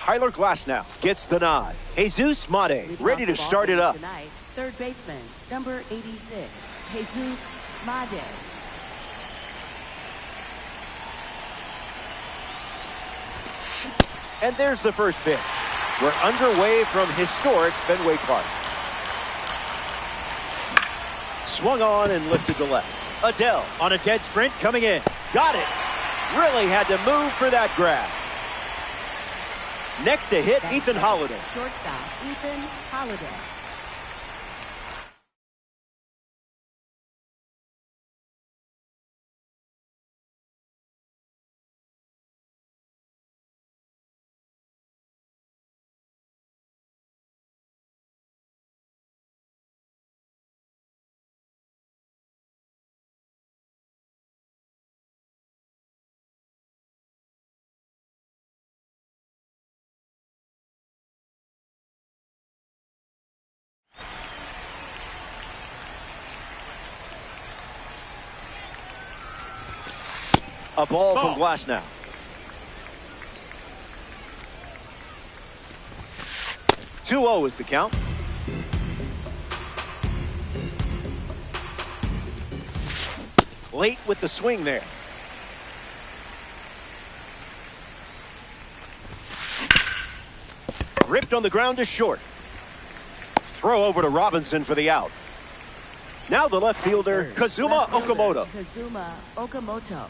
Tyler Glasnow gets the nod. Jesus Made ready to start it up. Tonight, third baseman, number 86, Jesus Made. And there's the first pitch. We're underway from historic Fenway Park. Swung on and lifted to left. Adele on a dead sprint coming in. Got it. Really had to move for that grab. Next to hit, Ethan Holiday. Shortstop, Ethan Holiday. A ball from Glasnow. Two-0 is the count. Late with the swing there. Ripped on the ground to short. Throw over to Robinson for the out. Now the left fielder, Kazuma Okamoto. Kazuma Okamoto.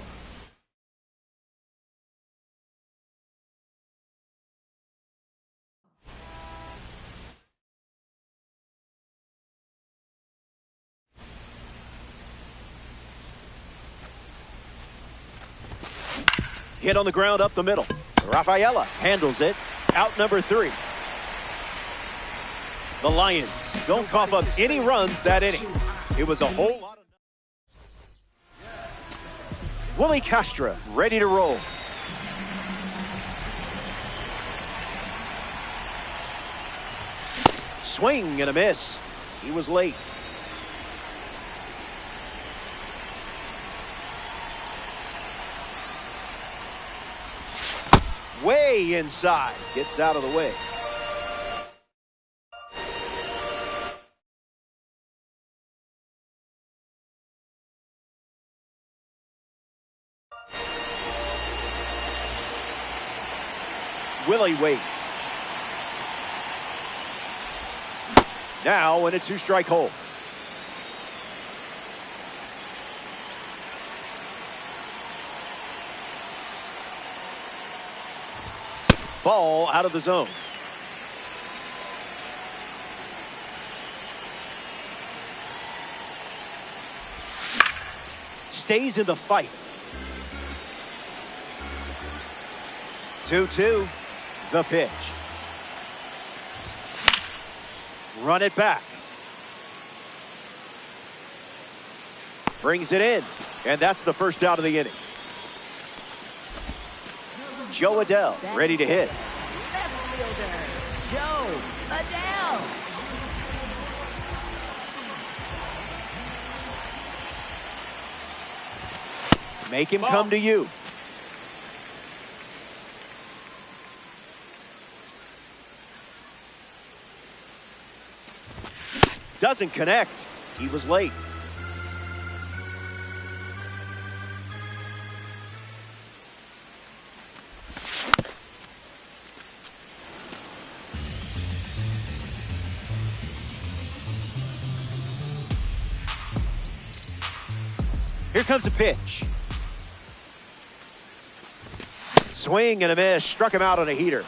Hit on the ground up the middle. Rafaela handles it. Out number 3. The Lions don't cough up any runs that inning. It was a whole lot of... Willie Castro ready to roll. Swing and a miss. He was late. Way inside. Gets out of the way. Willie waits. Now in a 2-strike hole. Ball out of the zone. Stays in the fight. 2-2. The pitch. Run it back. Brings it in. And that's the first out of the inning. Joe Adele ready to hit. Left fielder, Joe Adele. Make him come to you. Doesn't connect. He was late. Here comes a pitch. Swing and a miss. Struck him out on a heater.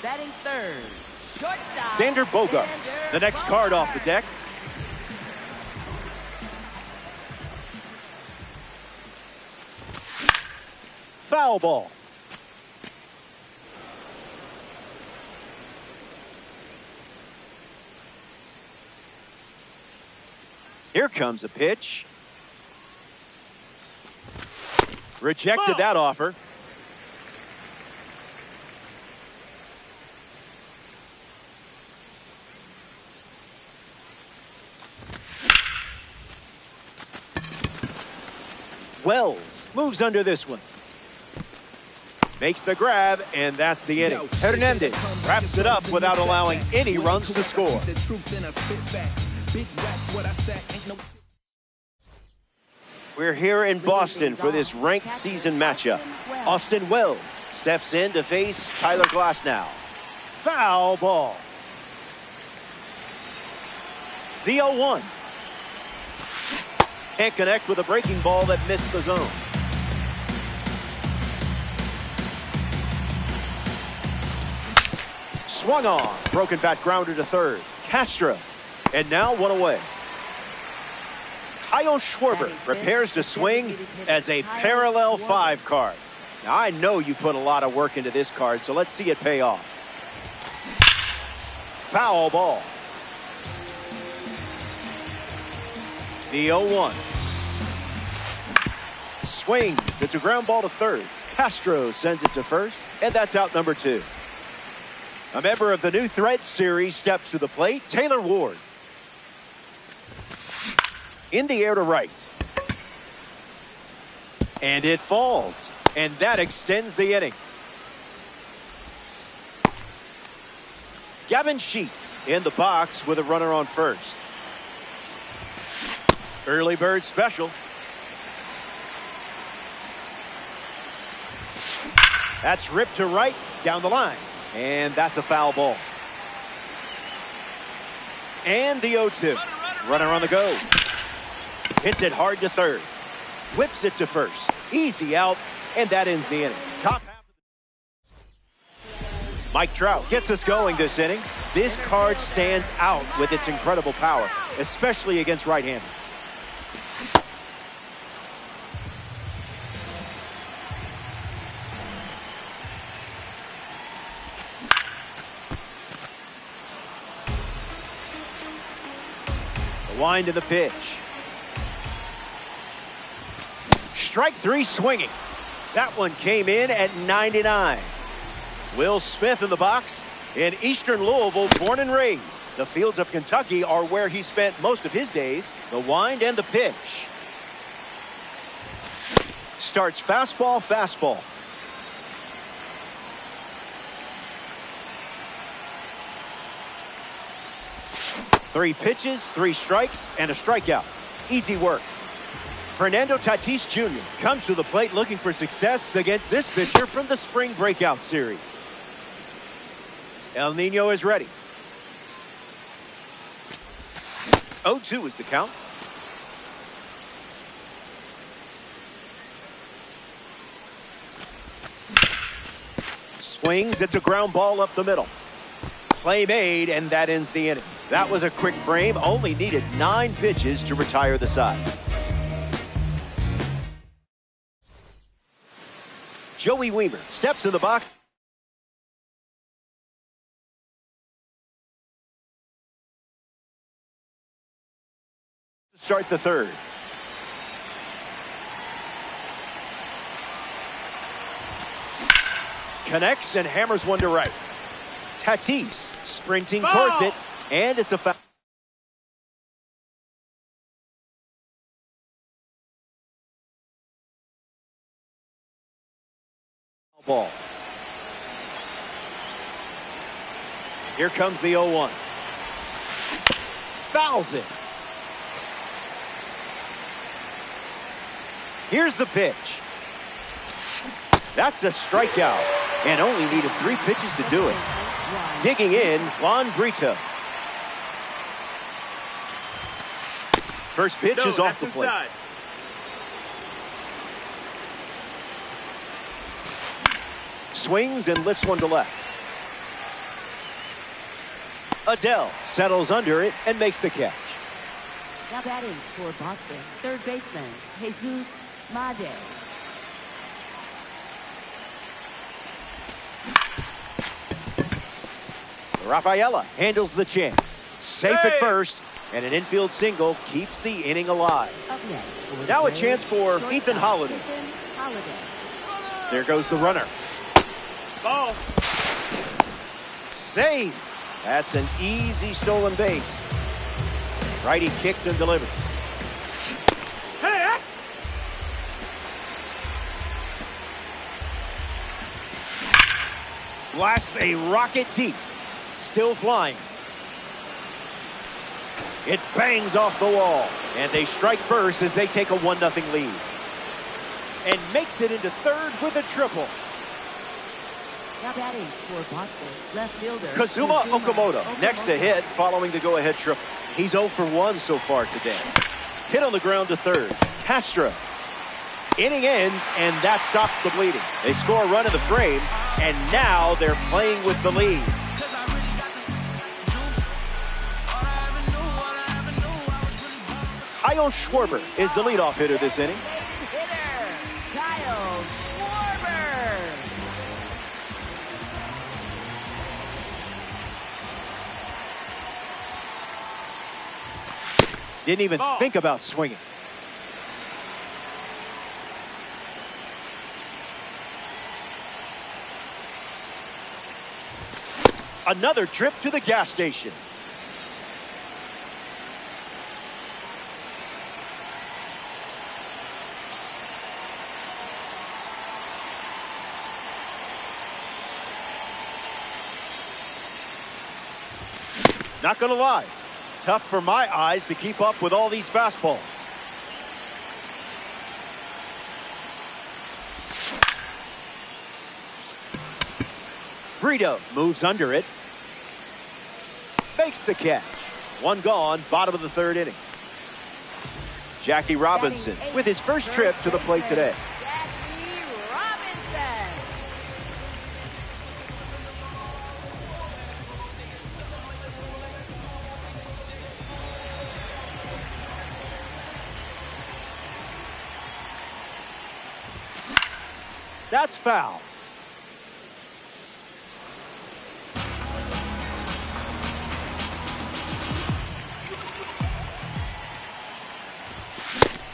Batting third, shortstop. Xander Bogaerts, the next card off the deck. Foul ball. Here comes a pitch. Rejected that offer. Wells moves under this one. makes the grab, and that's the inning. Hernandez wraps it up without allowing any runs to score. We're here in Boston for this ranked season matchup. Austin Wells steps in to face Tyler Glasnow. Foul ball. The 0-1. Can't connect with a breaking ball that missed the zone. Swung on. Broken bat grounder to third. Castro. And now one away. Kyle Schwarber prepares to swing as a parallel 5 card. Now, I know you put a lot of work into this card, so let's see it pay off. Foul ball. The 0-1. Swings. It's a ground ball to third. Castro sends it to first, and that's out number 2. A member of the New Threat series steps to the plate, Taylor Ward. In the air to right. And it falls. And that extends the inning. Gavin Sheets in the box with a runner on first. Early bird special. That's ripped to right, down the line. And that's a foul ball. And the 0-2. Runner on the go. Hits it hard to third. Whips it to first. Easy out. And that ends the inning. Top half. Mike Trout gets us going this inning. This card stands out with its incredible power, especially against right-handers. The wind of the pitch. Strike 3 swinging. That one came in at 99. Will Smith in the box. In Eastern Louisville, born and raised. The fields of Kentucky are where he spent most of his days. The wind and the pitch. Starts fastball, fastball. Three pitches, 3 strikes, and a strikeout. Easy work. Fernando Tatis Jr. comes to the plate looking for success against this pitcher from the spring breakout series. El Nino is ready. 0-2 is the count. Swings. It's a ground ball up the middle. Play made, and that ends the inning. That was a quick frame. Only needed 9 pitches to retire the side. Joey Weimer steps in the box. Start the third. Connects and hammers one to right. Tatis sprinting towards it, and it's a foul. Ball. Here comes the 0-1. Fouls it. Here's the pitch. That's a strikeout, and only needed 3 pitches to do it. Digging in, Juan Brito. First pitch is off the plate. Swings and lifts one to left. Adele settles under it and makes the catch. Now batting for Boston, third baseman, Jesus Made. Rafaela handles the chance. Safe at first, and an infield single keeps the inning alive. Up next, Now a chance for Ethan Holiday. There goes the runner. Ball. Safe. That's an easy stolen base. Righty kicks and delivers. Blasts a rocket deep. Still flying. It bangs off the wall. And they strike first as they take a 1-0 lead. And makes it into third with a triple. Now batting for Boston, left fielder Kazuma Okamoto next to hit following the go-ahead triple. He's 0 for 1 so far today. Hit on the ground to third. Hastra. Inning ends, and that stops the bleeding. They score a run in the frame, and now they're playing with the lead. Kyle Schwarber is the leadoff hitter this inning. Kyle Schwarber. Didn't even think about swinging. Another trip to the gas station. Not gonna lie, tough for my eyes to keep up with all these fastballs. Brito moves under it. Makes the catch. One gone, bottom of the third inning. Jackie Robinson with his first trip to the plate today. Jackie Robinson. That's foul.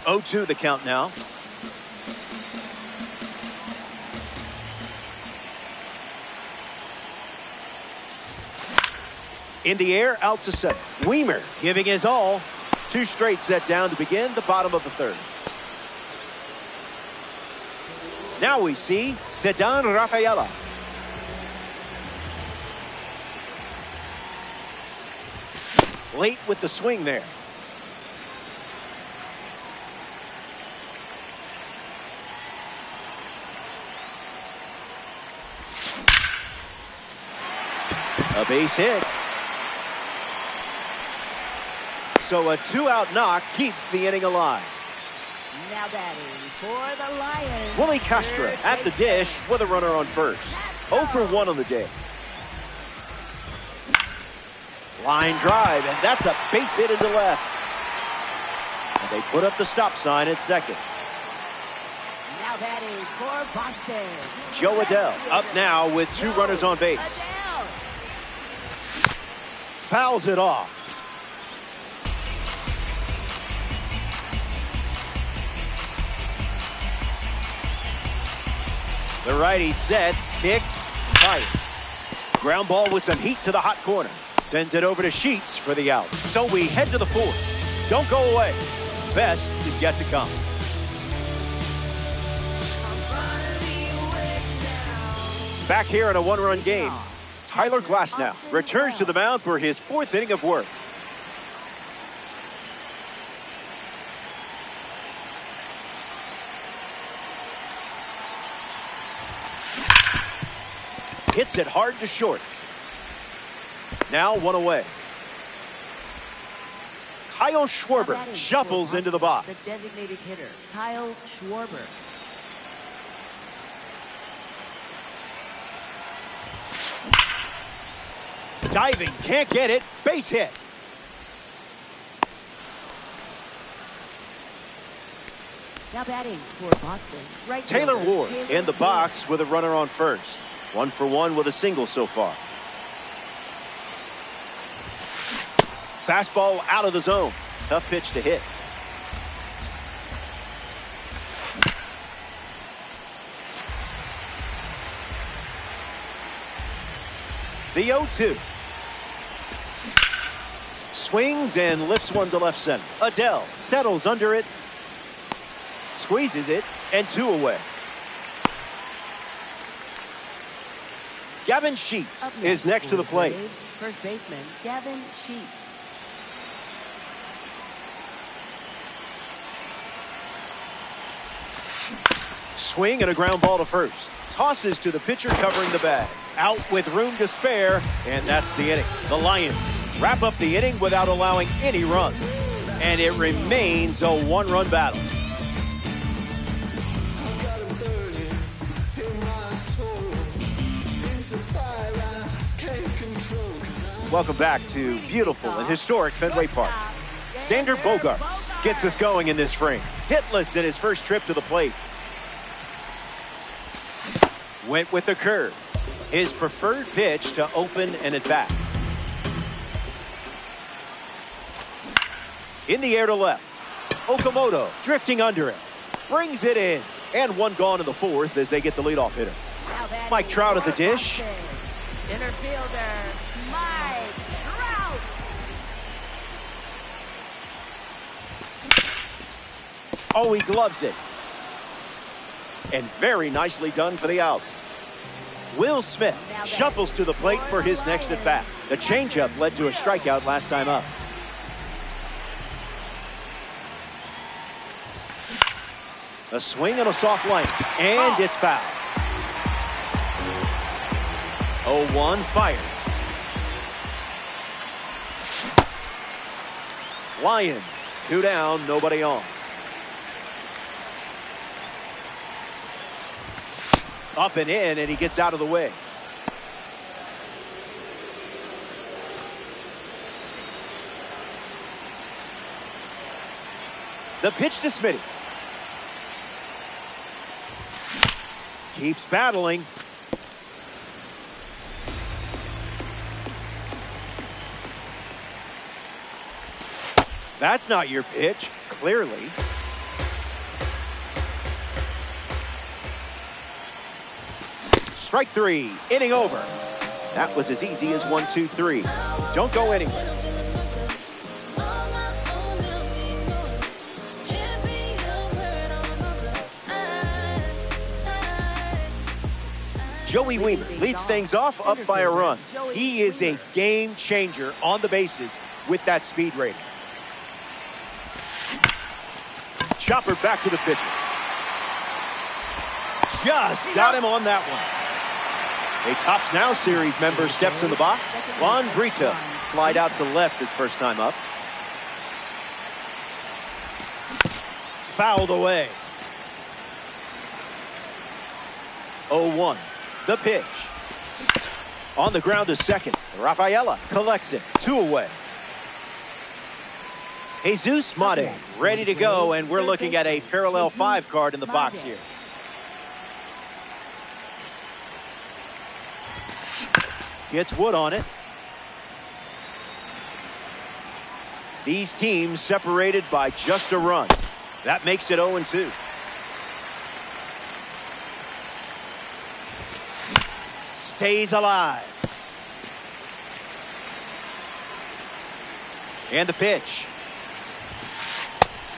Oh, 2 the count now. In the air, out to center. Weimer giving his all. 2 straight set down to begin the bottom of the third. Now we see Ceddanne Rafaela. Late with the swing there. A base hit. So a 2-out knock keeps the inning alive. Now batting for the Lions. Willie Castro at the dish with a runner on first. 0 for 1 on the day. Line drive, and that's a base hit into left. And they put up the stop sign at second. Now batting for Boston. Joe Adele up now with 2 runners on base. Adele. Fouls it off. The righty sets, kicks, fight. Ground ball with some heat to the hot corner. Sends it over to Sheets for the out. So we head to the fourth. Don't go away. Best is yet to come. Back here in a 1-run game, Tyler Glasnow returns to the mound for his 4th inning of work. Hits it hard to short. Now 1 away. Kyle Schwarber shuffles into the box. The designated hitter, Kyle Schwarber. Diving, can't get it. Base hit. Now batting for Boston. Right Taylor fielder, Ward Taylor in the Ward. box with a runner on first. 1 for 1 with a single so far. Fastball out of the zone. Tough pitch to hit. The 0-2. Swings and lifts one to left center. Adele settles under it. Squeezes it, and 2 away. Gavin Sheets Up is next to the for plate. Braves, first baseman Gavin Sheets. Swing and a ground ball to first. Tosses to the pitcher covering the bag. Out with room to spare, and that's the inning. The Lions wrap up the inning without allowing any runs. And it remains a one-run battle. Welcome back to beautiful and historic Fenway Park. Xander Bogaerts gets us going in this frame. Hitless in his first trip to the plate. Went with the curve. His preferred pitch to open an at-bat. In the air to left. Okamoto drifting under it. Brings it in. And one gone in the fourth as they get the leadoff hitter. Mike Trout at the dish. Center fielder, Mike Trout. Oh, he gloves it. And very nicely done for the out. Will Smith shuffles to the plate for his next at bat. The changeup led to a strikeout last time up. A swing and a soft line, and it's foul. 0-1 fired. Lions 2 down, nobody on. Up and in, and he gets out of the way. The pitch to Smitty. Keeps battling. That's not your pitch, clearly. Strike 3, inning over. That was as easy as 1, 2, 3. Don't go anywhere. Joey Wiemer leads things off up by a run. He is a game changer on the bases with that speed rating. Chopper back to the pitcher. Just got him on that one. A Tops Now series member steps in the box. Juan Brito flied out to left his first time up. Fouled away. 0-1. The pitch. On the ground to second. Rafaela collects it. 2 away. Jesus Mate ready to go, and we're looking at a parallel 5 card in the box here. Gets wood on it. These teams separated by just a run. That makes it 0-2. Stays alive. And the pitch.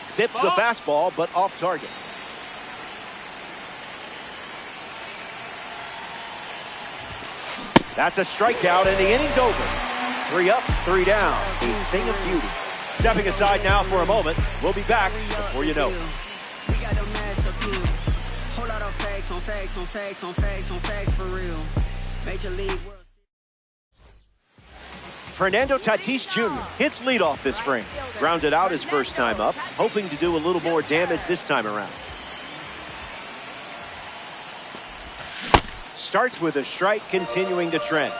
Zips the fastball, but off target. That's a strikeout, and the inning's over. 3 up, 3 down. A thing of beauty. Stepping aside now for a moment. We'll be back before you know it. We got the mash appeal. Whole lot of facts on facts on facts on facts on facts for real. Major League World. Fernando Tatis Jr. hits leadoff this frame. Grounded out his first time up, hoping to do a little more damage this time around. Starts with a strike, continuing the trend.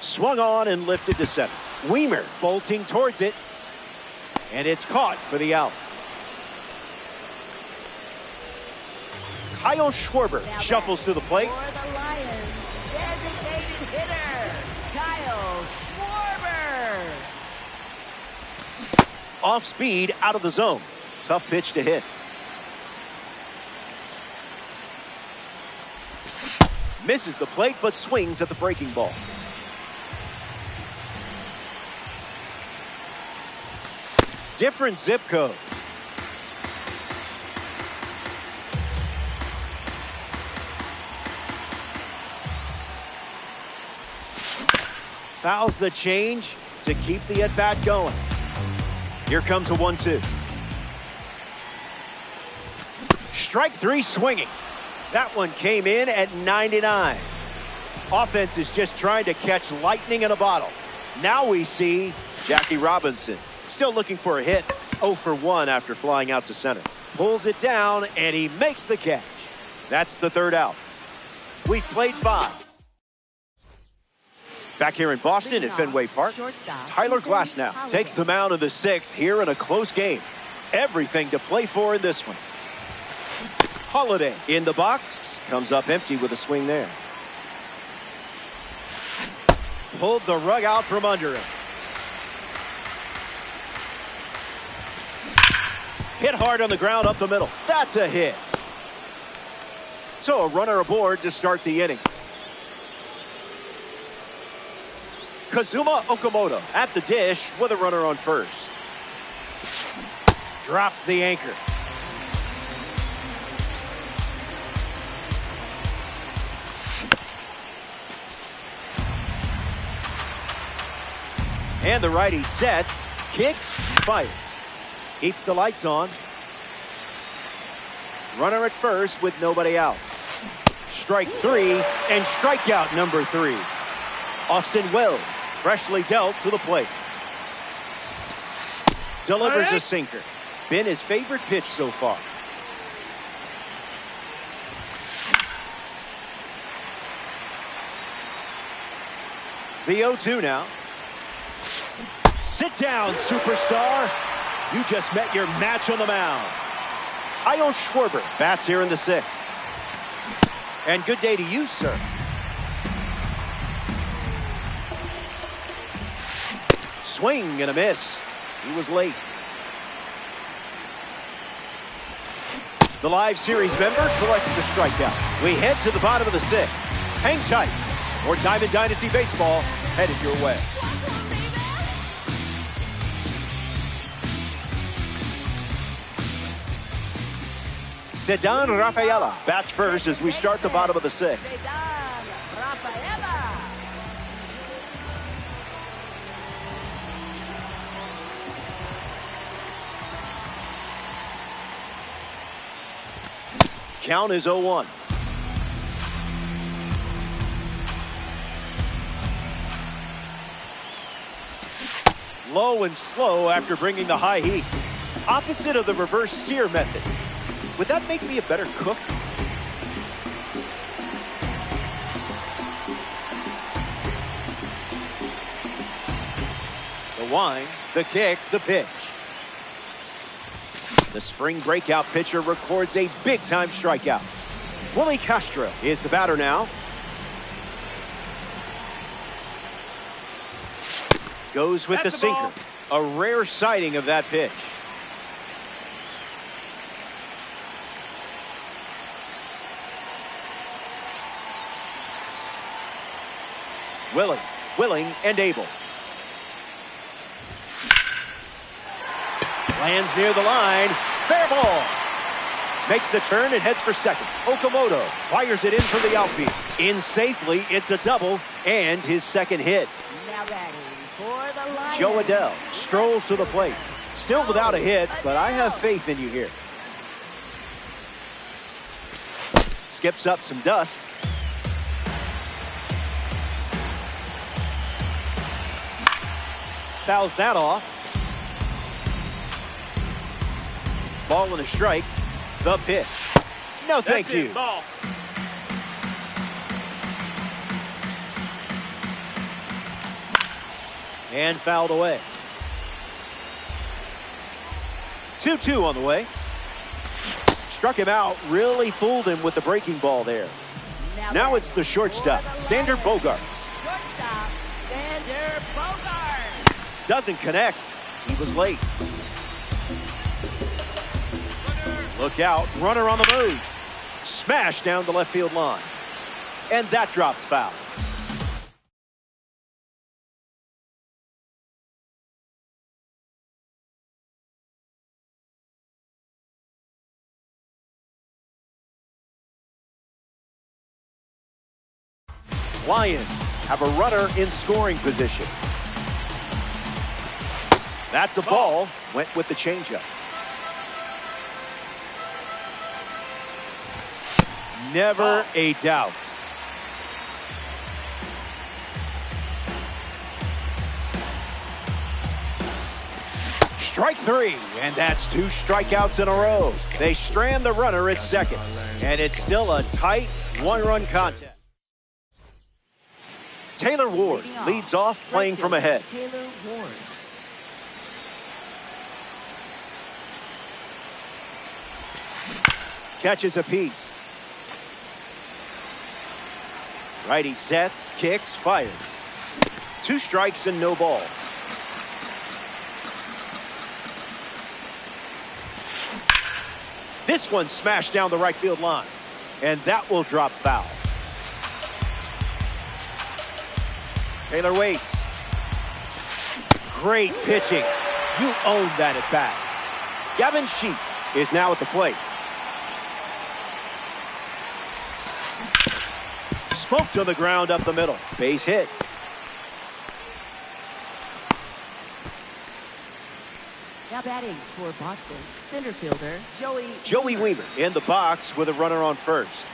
Swung on and lifted to center. Wiemer bolting towards it. And it's caught for the out. Kyle Schwarber shuffles to the plate. For the Lions, designated hitter, Kyle Schwarber. Off speed, out of the zone. Tough pitch to hit. Misses the plate, but swings at the breaking ball. Different zip code. Fouls the change to keep the at-bat going. Here comes a 1-2. Strike three swinging. That one came in at 99. Offense is just trying to catch lightning in a bottle. Now we see Jackie Robinson still looking for a hit. 0 for 1 after flying out to center. Pulls it down and he makes the catch. That's the third out. We've played 5. Back here in Boston at Fenway Park, Tyler Glasnow takes the mound in the 6th here in a close game. Everything to play for in this one. Holiday in the box, comes up empty with a swing there. Pulled the rug out from under him. Hit hard on the ground up the middle. That's a hit. So a runner aboard to start the inning. Kazuma Okamoto at the dish with a runner on first. Drops the anchor. And the righty sets, kicks, fires. Keeps the lights on. Runner at first with nobody out. Strike 3 and strikeout number 3. Austin Wells freshly dealt to the plate. Delivers a sinker. Been his favorite pitch so far. The 0-2 now. Sit down, superstar. You just met your match on the mound. Kyle Schwarber bats here in the 6th. And good day to you, sir. Swing and a miss. He was late. The live series member collects the strikeout. We head to the bottom of the 6th. Hang tight. More Diamond Dynasty Baseball headed your way. Ceddanne Rafaela bats first as we start the bottom of the 6th. Count is 0-1. Low and slow after bringing the high heat. Opposite of the reverse sear method. Would that make me a better cook? The wind, the kick, the pitch. The spring breakout pitcher records a big-time strikeout. Willie Castro is the batter now. Goes with the sinker. A rare sighting of that pitch. Willing and able. Lands near the line. Fair ball. Makes the turn and heads for second. Okamoto fires it in from the outfield. In safely, it's a double and his second hit. Now ready for the line. Joe Adell strolls to the plate. Still without a hit, but I have faith in you here. Skips up some dust. Fouls that off. Ball and a strike. The pitch. No, thank you. Ball. And fouled away. 2-2 on the way. Struck him out. Really fooled him with the breaking ball there. Now it's the shortstop, Xander Bogaerts. Shortstop, Xander Bogaerts. Doesn't connect. He was late. Look out. Runner on the move. Smash down the left field line. And that drops foul. Lions have a runner in scoring position. That's a ball. Went with the changeup. Never a doubt. Strike three, and that's 2 strikeouts in a row. They strand the runner at second, and it's still a tight 1-run contest. Taylor Ward leads off playing from ahead. Taylor Ward. Catches a piece. Righty sets, kicks, fires. 2 strikes and no balls. This one smashed down the right field line, and that will drop foul. Taylor waits. Great pitching. You own that at bat. Gavin Sheets is now at the plate. Smoked on the ground up the middle. Base hit. Now batting for Boston, center fielder Joey Weaver in the box with a runner on first.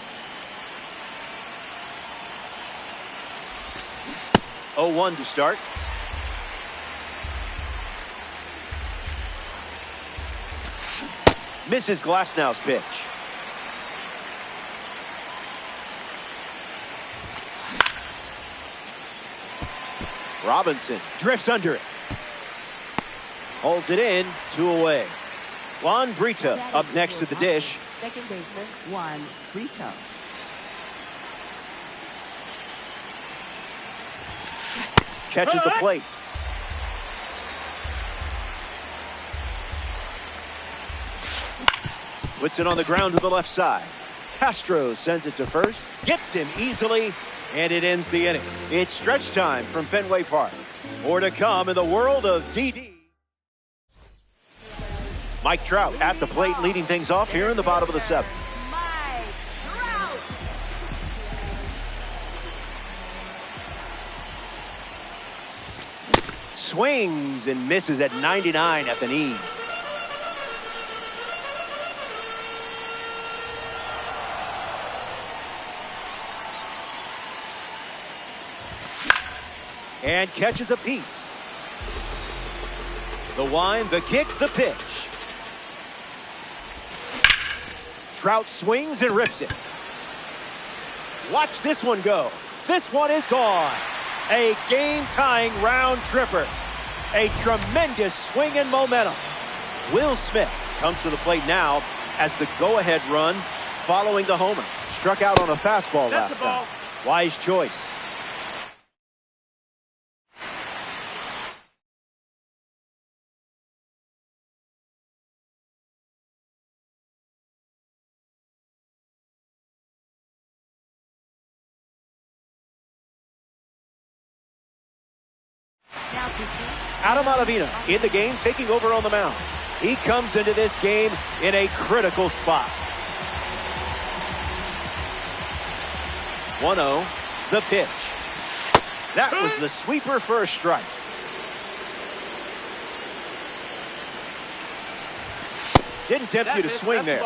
0-1 to start. Misses Glasnow's pitch. Robinson drifts under it. Holds it in, 2 away. Juan Brito up next to the dish. Second baseman Juan Brito. Catches the plate. Puts it on the ground to the left side. Castro sends it to first. Gets him easily, and it ends the inning. It's stretch time from Fenway Park. More to come in the world of DD. Mike Trout at the plate leading things off here in the bottom of the 7th. Mike Trout. Swings and misses at 99 at the knees. And catches a piece. The wind, the kick, the pitch. Trout swings and rips it. Watch this one go. This one is gone. A game-tying round tripper. A tremendous swing and momentum. Will Smith comes to the plate now as the go-ahead run following the homer. Struck out on a fastball last time. Wise choice. Now pitching. Adam Ottavino in the game, taking over on the mound. He comes into this game in a critical spot. 1-0, the pitch. That was the sweeper for a strike. Didn't tempt you to swing there.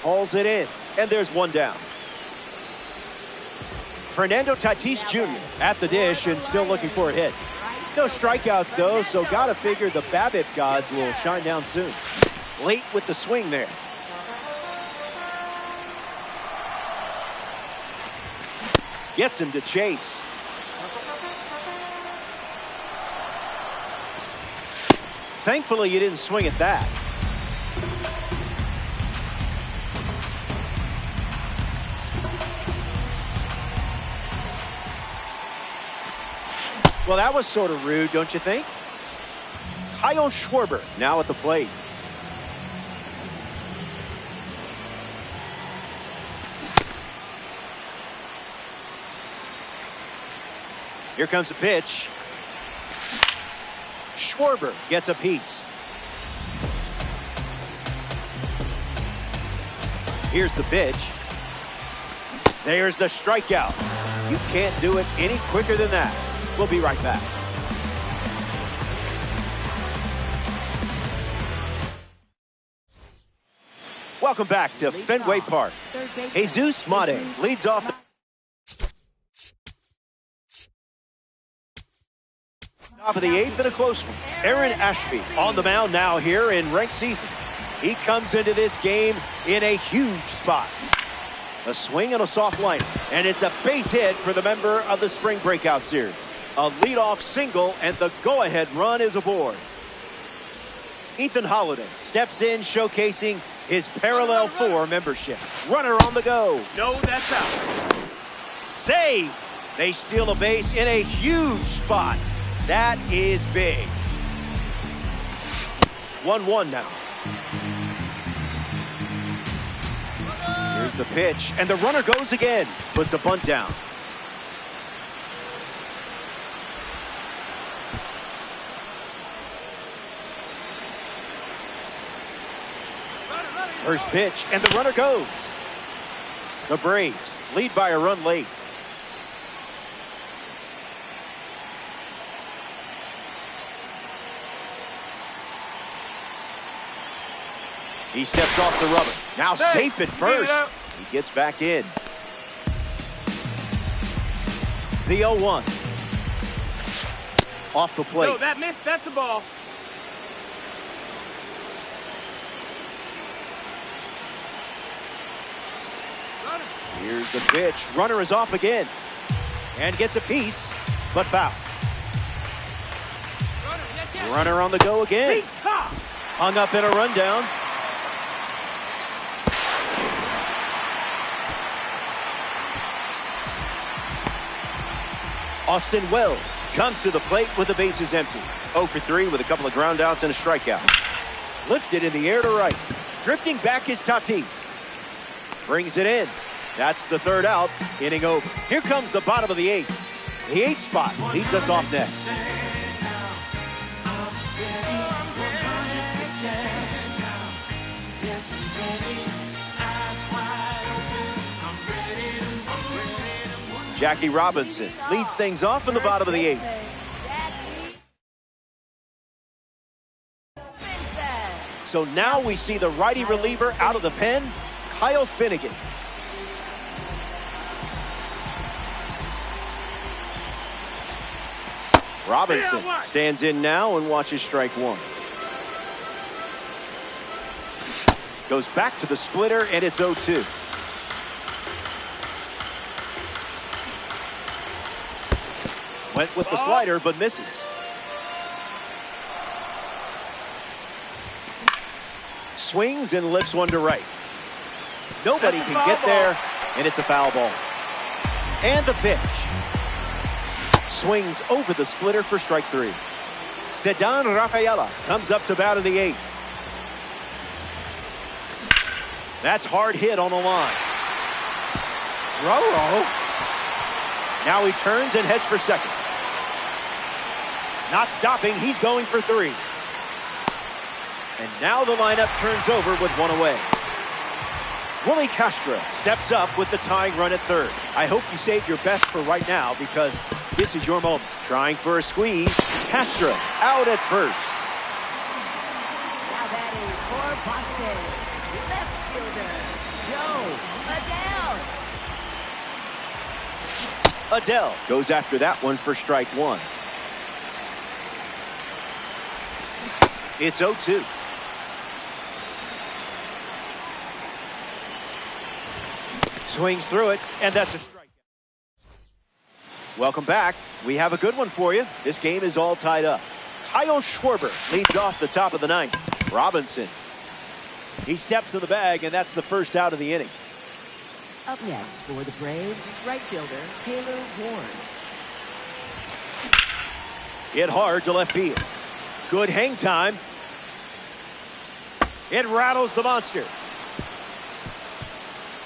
Hauls it in, and there's one down. Fernando Tatis Jr. at the dish and still looking for a hit. No strikeouts, though, so gotta figure the BABIP gods will shine down soon. Late with the swing there. Gets him to chase. Thankfully, you didn't swing at that. Well, that was sort of rude, don't you think? Kyle Schwarber now at the plate. Here comes a pitch. Schwarber gets a piece. Here's the pitch. There's the strikeout. You can't do it any quicker than that. We'll be right back. Welcome back to Fenway Park. Jesus Mate leads off. Top of the 8th and a close one. Aaron Ashby on the mound now here in ranked season. He comes into this game in a huge spot. A swing and a soft liner, and it's a base hit for the member of the spring breakout series. A leadoff single, and the go-ahead run is aboard. Ethan Holliday steps in, showcasing his parallel 4 membership. Runner on the go. No, that's out. Save. They steal a base in a huge spot. That is big. 1-1 now. Here's the pitch, and the runner goes again. Puts a bunt down. First pitch, and the runner goes. The Braves lead by a run late. He steps off the rubber. Now safe at first. He gets back in. The 0-1. Off the plate. No, that missed. That's a ball. Here's the pitch. Runner is off again. And gets a piece, but foul. Runner on the go again. Hung up in a rundown. Austin Wells comes to the plate with the bases empty. 0 for 3 with a couple of ground outs and a strikeout. Lifted in the air to right. Drifting back is Tatis. Brings it in. That's the 3rd out. Inning over. Here comes the bottom of the 8th. The 8th spot leads us off next. Jackie Robinson leads things off in the bottom of the 8th. So now we see the righty reliever out of the pen, Kyle Finnegan. Robinson stands in now and watches strike 1. Goes back to the splitter, and it's 0-2. Went with the slider, but misses. Swings and lifts one to right. Nobody can get there, and it's a foul ball. And the pitch. Swings over the splitter for strike 3. Ceddanne Rafaela comes up to bat in the 8th. That's hard hit on the line. Roro. Now he turns and heads for second. Not stopping, he's going for 3. And now the lineup turns over with 1 away. Willie Castro steps up with the tying run at 3rd. I hope you save your best for right now because this is your moment. Trying for a squeeze. Castro out at 1st. Now batting for Boston, left fielder, Joe Adele. Adele goes after that one for strike 1. It's 0-2. Swings through it, and that's a strike. Welcome back. We have a good one for you. This game is all tied up. Kyle Schwarber leads off the top of the 9th. Robinson. He steps in the bag, and that's the 1st out of the inning. Up next for the Braves, right fielder Taylor Ward. Hit hard to left field. Good hang time. It rattles the monster.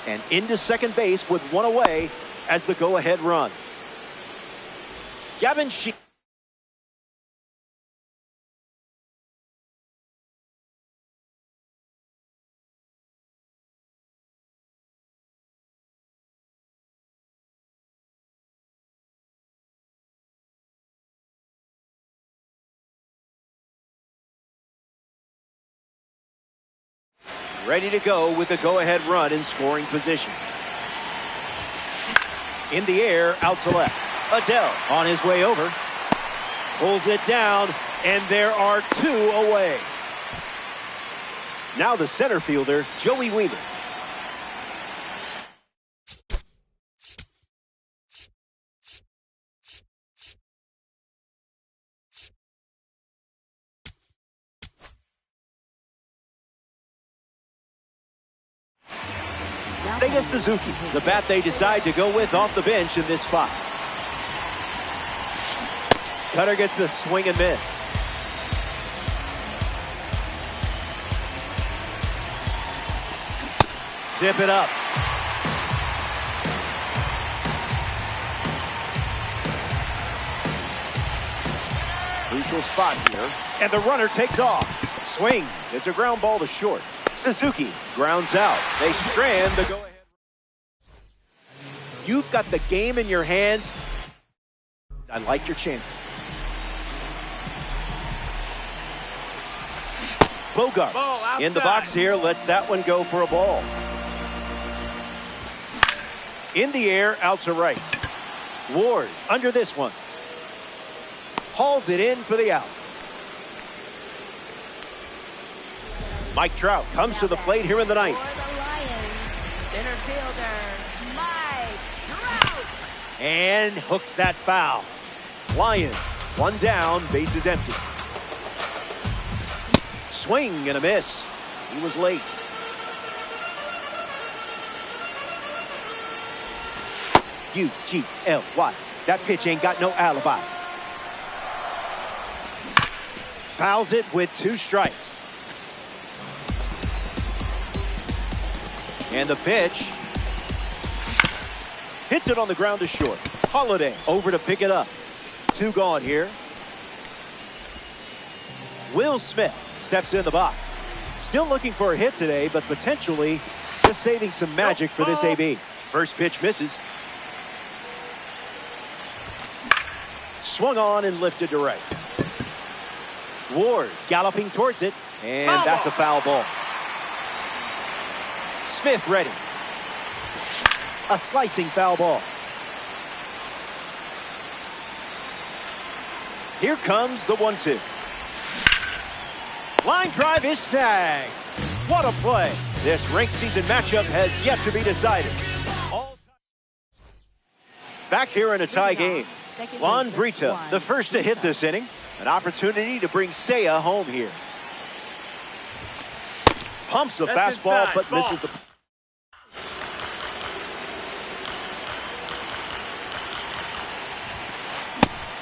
And into second base with 1 away as the go-ahead run. Gavin Sheehan. ready to go with the go-ahead run in scoring position. In the air, out to left. Adele on his way over. Pulls it down, and there are 2 away. Now the center fielder, Joey Wiemer. Seiya Suzuki, the bat they decide to go with off the bench in this spot. Cutter gets the swing and miss. Zip it up. Crucial spot here. And the runner takes off. Swings. It's a ground ball to short. Suzuki grounds out. They strand the go-ahead. You've got the game in your hands. I like your chances. Bogart in the box here, lets that one go for a ball. In the air, out to right. Ward under this one. Hauls it in for the out. Mike Trout comes to the plate here in the ninth. For the Lions, center fielder, Mike Trout. And hooks that foul. Lions, 1 down, bases empty. Swing and a miss. He was late. U-G-L-Y. That pitch ain't got no alibi. Fouls it with 2 strikes. And the pitch. Hits it on the ground to short. Holiday over to pick it up. 2 gone here. Will Smith steps in the box. Still looking for a hit today, but potentially just saving some magic for this AB. First pitch misses. Swung on and lifted to right. Ward galloping towards it, and that's a foul ball. Smith ready. A slicing foul ball. Here comes the 1-2. Line drive is snagged. What a play. This ranked season matchup has yet to be decided. Back here in a tie game. Juan Brito, the first to hit this inning. An opportunity to bring Seiya home here. Pumps a fastball, but misses the...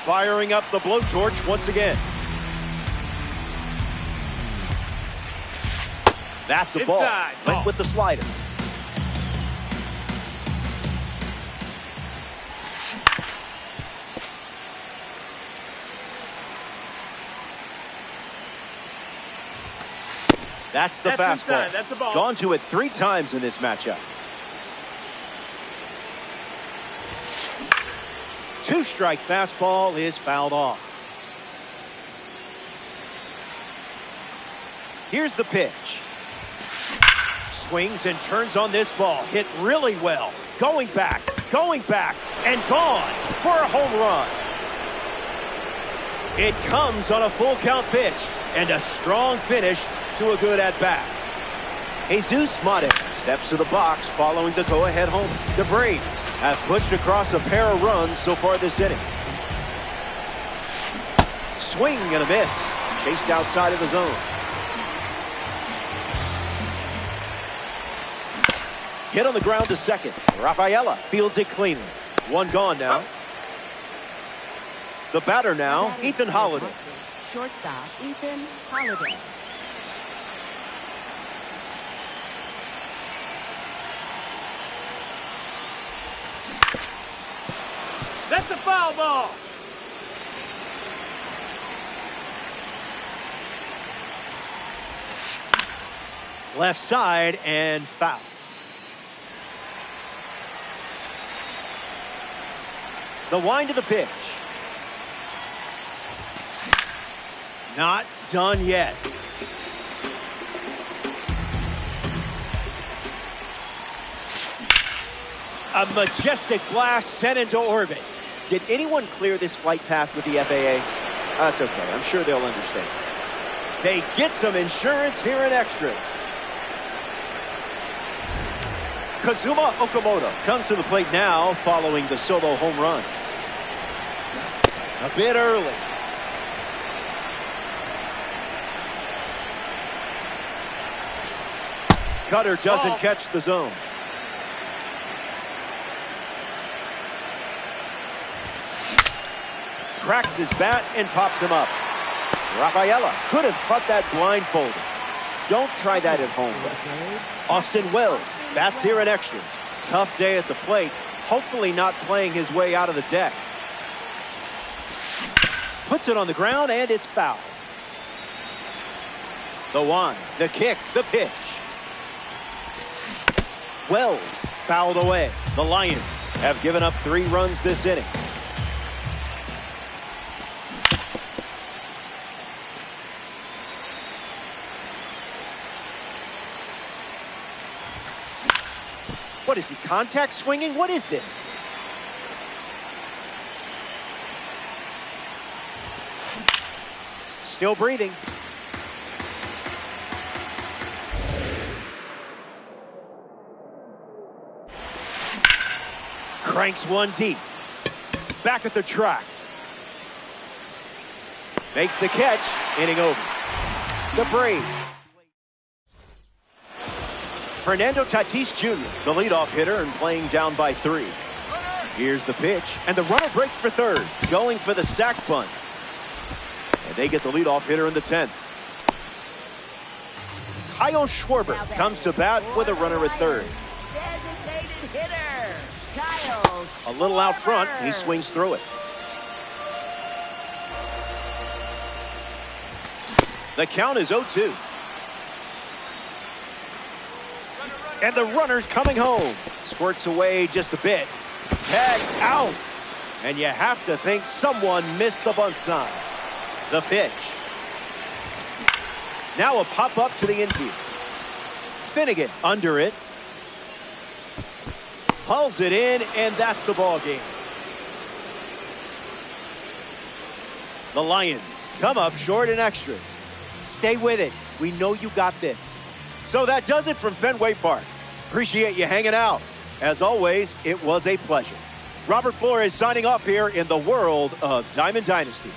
Firing up the blowtorch once again. That's a ball. Went with the slider. That's the fastball. That's a ball. Gone to it 3 times in this matchup. 2-strike fastball is fouled off. Here's the pitch. Swings and turns on this ball. Hit really well. Going back, and gone for a home run. It comes on a full count pitch and a strong finish to a good at-bat. Jesus Mate steps to the box following the go-ahead home. The Braves have pushed across a pair of runs so far this inning. Swing and a miss. Chased outside of the zone. Hit on the ground to second. Rafaela fields it cleanly. 1 gone now. The batter now, Ethan Holiday. Shortstop, Ethan Holiday. That's a foul ball. Left side and foul. The wind of the pitch. Not done yet. A majestic blast sent into orbit. Did anyone clear this flight path with the FAA? That's okay. I'm sure they'll understand. They get some insurance here in extras. Kazuma Okamoto comes to the plate now following the solo home run. A bit early. Cutter doesn't catch the zone. Cracks his bat and pops him up. Rafaela could have caught that blindfolded. Don't try that at home, though. Austin Wells bats here in extras. Tough day at the plate. Hopefully not playing his way out of the deck. Puts it on the ground, and it's foul. The one, the kick, the pitch. Wells fouled away. The Lions have given up 3 runs this inning. What is he, contact swinging? What is this? Still breathing. Cranks one deep. Back at the track. Makes the catch. Inning over. The Braves. Fernando Tatis Jr., the leadoff hitter, and playing down by 3. Here's the pitch, and the runner breaks for third, going for the sac bunt. And they get the leadoff hitter in the 10th. Kyle Schwarber comes to bat with a runner at third. Designated hitter, Kyle A little out front, he swings through it. The count is 0-2. And the runner's coming home. Squirts away just a bit. Tag out. And you have to think someone missed the bunt sign. The pitch. Now a pop-up to the infield. Finnegan under it. Pulls it in, and that's the ball game. The Lions come up short in extras. Stay with it. We know you got this. So that does it from Fenway Park. Appreciate you hanging out. As always, it was a pleasure. Robert Flores signing off here in the world of Diamond Dynasty.